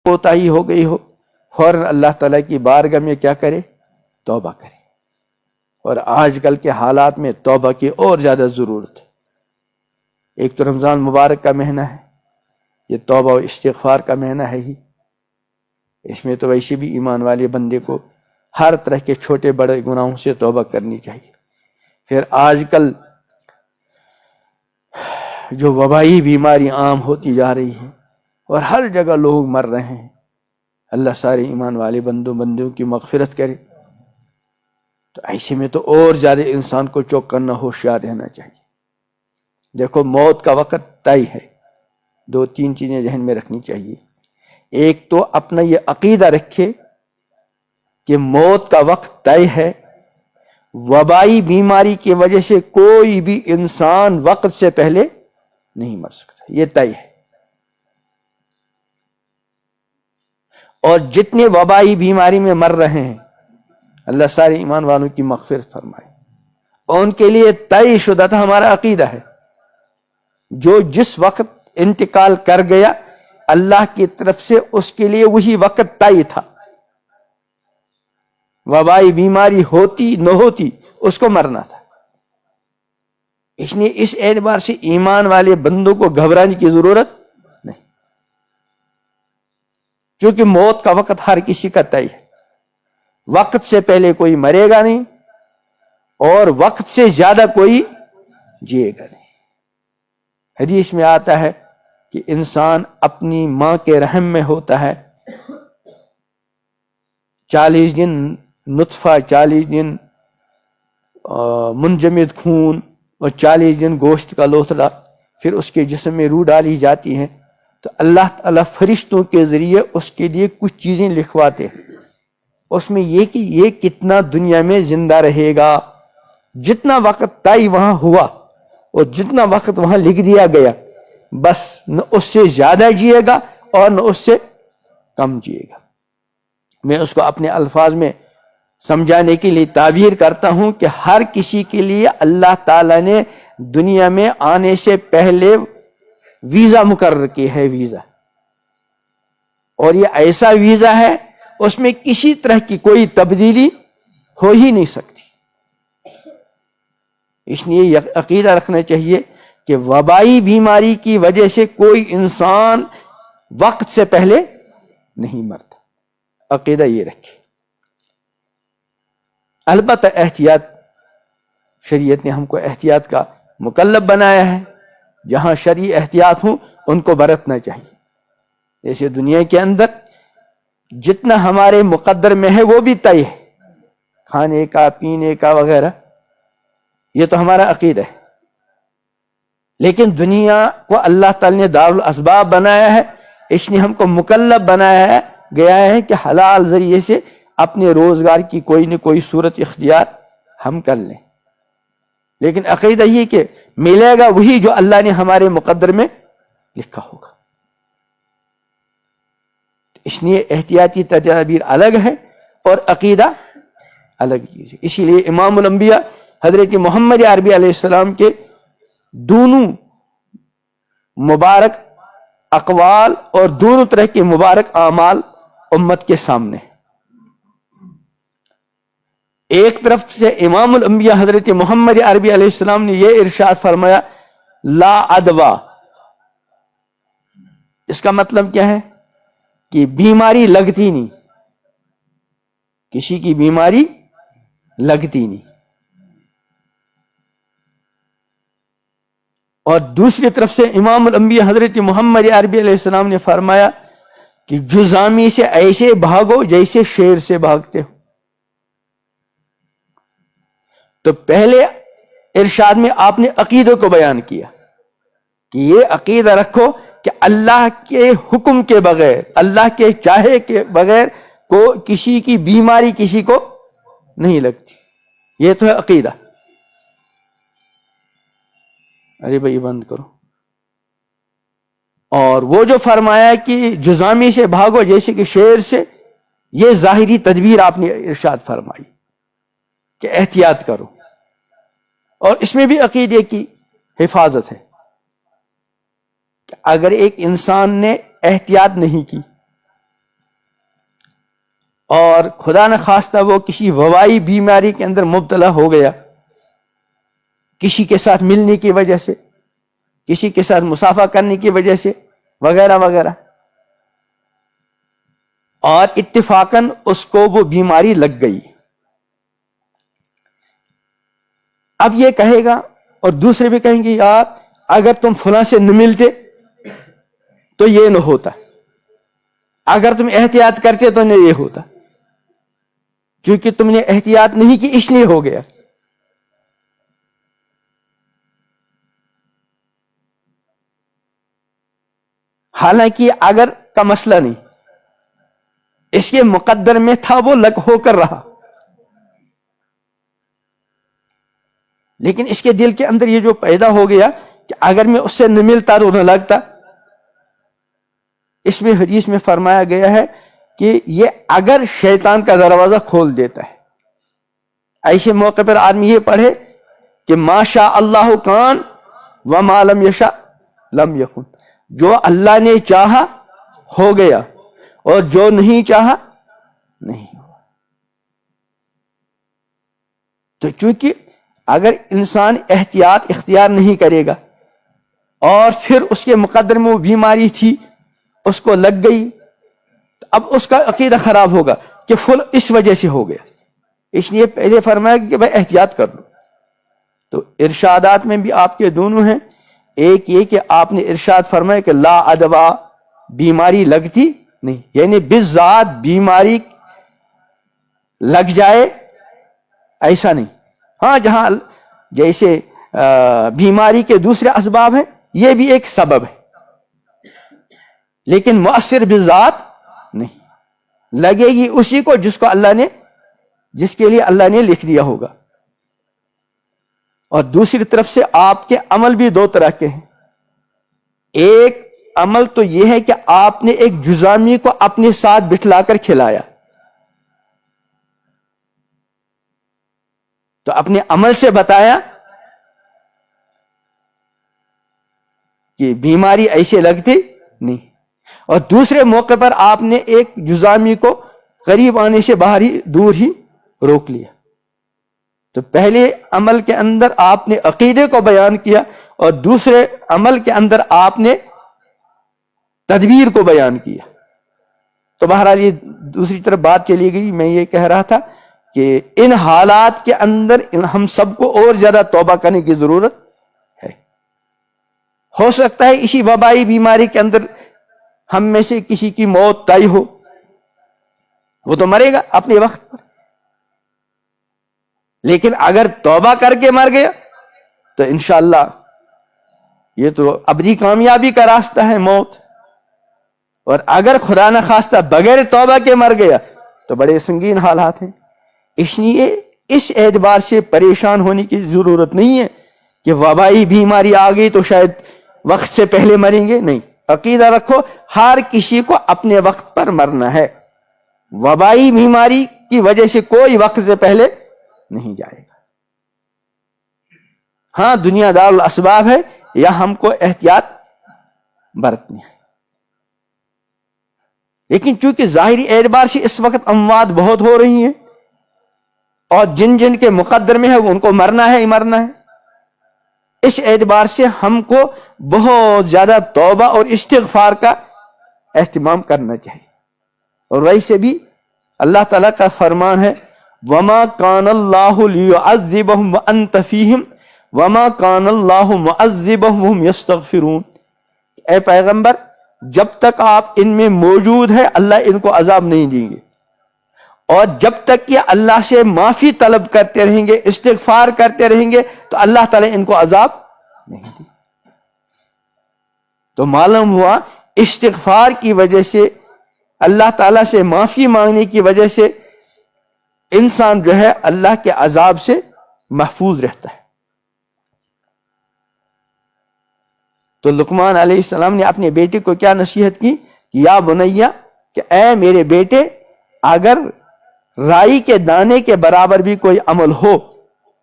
کوتاہی ہو گئی ہو، فوراً اللہ تعالیٰ کی بارگاہ میں کیا کرے؟ توبہ کرے۔ اور آج کل کے حالات میں توبہ کی اور زیادہ ضرورت ہے۔ ایک تو رمضان مبارک کا مہینہ ہے، یہ توبہ و استغفار کا مہینہ ہے ہی، اس میں تو ویسے بھی ایمان والے بندے کو ہر طرح کے چھوٹے بڑے گناہوں سے توبہ کرنی چاہیے۔ پھر آج کل جو وبائی بیماری عام ہوتی جا رہی ہے اور ہر جگہ لوگ مر رہے ہیں، اللہ سارے ایمان والے بندوں کی مغفرت کرے۔ تو ایسے میں تو اور زیادہ انسان کو چوکنا ہوشیار رہنا چاہیے۔ دیکھو موت کا وقت طے ہے، دو تین چیزیں ذہن میں رکھنی چاہیے۔ ایک تو اپنا یہ عقیدہ رکھے کہ موت کا وقت طے ہے، وبائی بیماری کی وجہ سے کوئی بھی انسان وقت سے پہلے نہیں مر سکتا، یہ طے ہے۔ اور جتنے وبائی بیماری میں مر رہے ہیں اللہ سارے ایمان والوں کی مغفرت فرمائے، اور ان کے لیے طے شدہ تھا، ہمارا عقیدہ ہے جو جس وقت انتقال کر گیا اللہ کی طرف سے اس کے لیے وہی وقت طے تھا، وبائی بیماری ہوتی نہ ہوتی اس کو مرنا تھا۔ اس لیے اس اعتبار سے ایمان والے بندوں کو گھبرانے کی ضرورت نہیں، کیونکہ موت کا وقت ہر کسی کا طے ہے، وقت سے پہلے کوئی مرے گا نہیں اور وقت سے زیادہ کوئی جیے گا نہیں۔ حدیث میں آتا ہے کہ انسان اپنی ماں کے رحم میں ہوتا ہے 40 دن نطفہ، 40 دن منجمد خون اور 40 دن گوشت کا لوتھڑا، پھر اس کے جسم میں روح ڈالی جاتی ہے، تو اللہ تعالیٰ فرشتوں کے ذریعے اس کے لیے کچھ چیزیں لکھواتے ہیں، اس میں یہ کہ یہ کتنا دنیا میں زندہ رہے گا، جتنا وقت طے وہاں ہوا اور جتنا وقت وہاں لکھ دیا گیا، بس نہ اس سے زیادہ جیے گا اور نہ اس سے کم جیے گا۔ میں اس کو اپنے الفاظ میں سمجھانے کے لیے تعبیر کرتا ہوں کہ ہر کسی کے لیے اللہ تعالیٰ نے دنیا میں آنے سے پہلے ویزا مقرر کی ہے، ویزا، اور یہ ایسا ویزا ہے اس میں کسی طرح کی کوئی تبدیلی ہو ہی نہیں سکتی۔ اس لیے یہ عقیدہ رکھنا چاہیے کہ وبائی بیماری کی وجہ سے کوئی انسان وقت سے پہلے نہیں مرتا، عقیدہ یہ رکھے۔ البتہ احتیاط، شریعت نے ہم کو احتیاط کا مکلف بنایا ہے، جہاں شرعی احتیاط ہوں ان کو برتنا چاہیے۔ جیسے دنیا کے اندر جتنا ہمارے مقدر میں ہے وہ بھی طے ہے، کھانے کا، پینے کا وغیرہ، یہ تو ہمارا عقیدہ ہے، لیکن دنیا کو اللہ تعالی نے دارالاسباب بنایا ہے، اس نے ہم کو مکلف بنایا گیا ہے کہ حلال ذریعے سے اپنے روزگار کی کوئی نہ کوئی صورت اختیار ہم کر لیں، لیکن عقیدہ یہ کہ ملے گا وہی جو اللہ نے ہمارے مقدر میں لکھا ہوگا۔ اس لیے احتیاطی تدابیر الگ ہے اور عقیدہ الگ چیز ہے۔ اسی لیے امام الانبیاء حضرت محمد عربی علیہ السلام کے دونوں مبارک اقوال اور دونوں طرح کے مبارک اعمال امت کے سامنے۔ ایک طرف سے امام الانبیاء حضرت محمد عربی علیہ السلام نے یہ ارشاد فرمایا لا عدوہ، اس کا مطلب کیا ہے کہ بیماری لگتی نہیں، کسی کی بیماری لگتی نہیں۔ اور دوسری طرف سے امام الانبیاء حضرت محمد عربی علیہ السلام نے فرمایا کہ جزامی سے ایسے بھاگو جیسے شیر سے بھاگتے ہو۔ تو پہلے ارشاد میں آپ نے عقیدے کو بیان کیا کہ یہ عقیدہ رکھو کہ اللہ کے حکم کے بغیر، اللہ کے چاہے کے بغیر کو کسی کی بیماری کسی کو نہیں لگتی، یہ تو ہے عقیدہ۔ ارے بھائی بند کرو۔ اور وہ جو فرمایا کہ جزامی سے بھاگو جیسے کہ شیر سے، یہ ظاہری تدبیر آپ نے ارشاد فرمائی کہ احتیاط کرو، اور اس میں بھی عقیدے کی حفاظت ہے کہ اگر ایک انسان نے احتیاط نہیں کی اور خدا نخواستہ وہ کسی وبائی بیماری کے اندر مبتلا ہو گیا، کسی کے ساتھ ملنے کی وجہ سے، کسی کے ساتھ مسافہ کرنے کی وجہ سے، وغیرہ وغیرہ، اور اتفاقاً اس کو وہ بیماری لگ گئی، اب یہ کہے گا اور دوسرے بھی کہیں گے یار اگر تم فلاں سے نہ ملتے تو یہ نہ ہوتا، اگر تم احتیاط کرتے تو نہ یہ ہوتا، کیونکہ تم نے احتیاط نہیں کی اس لیے ہو گیا۔ حالانکہ اگر کا مسئلہ نہیں، اس کے مقدر میں تھا، وہ لگ ہو کر رہا، لیکن اس کے دل کے اندر یہ جو پیدا ہو گیا کہ اگر میں اس سے نہ ملتا تو نہ لگتا۔ اس میں حدیث میں فرمایا گیا ہے کہ یہ اگر شیطان کا دروازہ کھول دیتا ہے، ایسے موقع پر آدمی یہ پڑھے کہ ما شاء اللہ کان وما لم یشاء لم یکن، جو اللہ نے چاہا ہو گیا اور جو نہیں چاہا نہیں ہوا۔ تو چونکہ اگر انسان احتیاط اختیار نہیں کرے گا اور پھر اس کے مقدر میں وہ بیماری تھی، اس کو لگ گئی، اب اس کا عقیدہ خراب ہوگا کہ اس وجہ سے ہو گیا، اس لیے پہلے فرمایا کہ بھائی احتیاط کر لو۔ تو ارشادات میں بھی آپ کے دونوں ہیں، ایک یہ کہ آپ نے ارشاد فرمایا کہ لا ادوا، بیماری لگتی نہیں، یعنی بالذات بیماری لگ جائے ایسا نہیں، ہاں جہاں جیسے بیماری کے دوسرے اسباب ہیں یہ بھی ایک سبب ہے، لیکن مؤثر بالذات نہیں، لگے گی اسی کو جس کے لیے اللہ نے لکھ دیا ہوگا۔ اور دوسری طرف سے آپ کے عمل بھی دو طرح کے ہیں، ایک عمل تو یہ ہے کہ آپ نے ایک جزامی کو اپنے ساتھ بٹھلا کر کھلایا، تو اپنے عمل سے بتایا کہ بیماری ایسے لگتی نہیں، اور دوسرے موقع پر آپ نے ایک جزامی کو قریب آنے سے باہر ہی دور ہی روک لیا۔ تو پہلے عمل کے اندر آپ نے عقیدے کو بیان کیا اور دوسرے عمل کے اندر آپ نے تدبیر کو بیان کیا۔ تو بہرحال یہ دوسری طرف بات چلی گئی، میں یہ کہہ رہا تھا کہ ان حالات کے اندر ہم سب کو اور زیادہ توبہ کرنے کی ضرورت ہے۔ ہو سکتا ہے اسی وبائی بیماری کے اندر ہم میں سے کسی کی موت طے ہو، وہ تو مرے گا اپنے وقت پر، لیکن اگر توبہ کر کے مر گیا تو انشاءاللہ یہ تو ابدی کامیابی کا راستہ ہے موت، اور اگر خدا نخواستہ بغیر توبہ کے مر گیا تو بڑے سنگین حالات ہیں۔ اس لیے اس اعتبار سے پریشان ہونے کی ضرورت نہیں ہے کہ وبائی بیماری آ گئی تو شاید وقت سے پہلے مریں گے، نہیں، عقیدہ رکھو ہر کسی کو اپنے وقت پر مرنا ہے، وبائی بیماری کی وجہ سے کوئی وقت سے پہلے نہیں جائے گا۔ ہاں دنیا دار الاسباب ہے، یا ہم کو احتیاط برتنی ہے، لیکن چونکہ ظاہری اعتبار سے اس وقت اموات بہت ہو رہی ہیں اور جن جن کے مقدر میں ہے ان کو مرنا ہے ہی مرنا ہے، اس اعتبار سے ہم کو بہت زیادہ توبہ اور استغفار کا اہتمام کرنا چاہیے۔ اور ویسے بھی اللہ تعالیٰ کا فرمان ہے وَمَا كَانَ اللَّهُ لِيُعَذِّبَهُمْ وَأَنْتَ فِيهِمْ وَمَا كَانَ اللَّهُ مُعَذِّبَهُمْ وَهُمْ يَسْتَغْفِرُونَ، اے پیغمبر جب تک آپ ان میں موجود ہے اللہ ان کو عذاب نہیں دیں گے، اور جب تک کہ اللہ سے معافی طلب کرتے رہیں گے، استغفار کرتے رہیں گے تو اللہ تعالیٰ ان کو عذاب نہیں دیں۔ تو معلوم ہوا استغفار کی وجہ سے، اللہ تعالیٰ سے معافی مانگنے کی وجہ سے انسان جو ہے اللہ کے عذاب سے محفوظ رہتا ہے۔ تو لقمان علیہ السلام نے اپنے بیٹے کو کیا نصیحت کی؟ یا بنیا، کہ اے میرے بیٹے اگر رائی کے دانے کے برابر بھی کوئی عمل ہو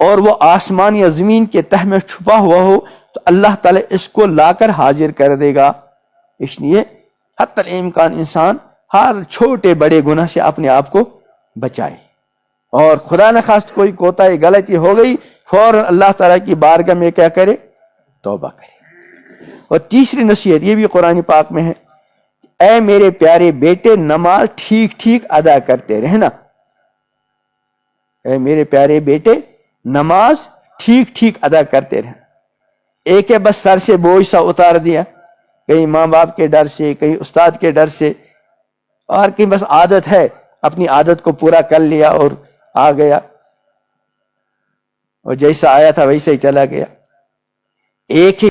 اور وہ آسمان یا زمین کے تہ میں چھپا ہوا ہو تو اللہ تعالیٰ اس کو لا کر حاضر کر دے گا۔ اس لیے حتی الامکان انسان ہر چھوٹے بڑے گناہ سے اپنے آپ کو بچائے، اور خدا نخواست کوئی کوتاہی غلطی ہو گئی فوراً اللہ تعالیٰ کی بارگاہ میں کیا کرے؟ توبہ کرے۔ اور تیسری نصیحت یہ بھی قرآن پاک میں ہے، اے میرے پیارے بیٹے نماز ٹھیک ٹھیک ادا کرتے رہنا۔ اے میرے پیارے بیٹے نماز ٹھیک ٹھیک ادا کرتے رہنا۔ ایک ہے بس سر سے بوجھ سا اتار دیا، کہیں ماں باپ کے ڈر سے، کہیں استاد کے ڈر سے، اور کہیں بس عادت ہے، اپنی عادت کو پورا کر لیا اور آ گیا، اور جیسا آیا تھا ویسے ہی چلا گیا۔ ایک ہی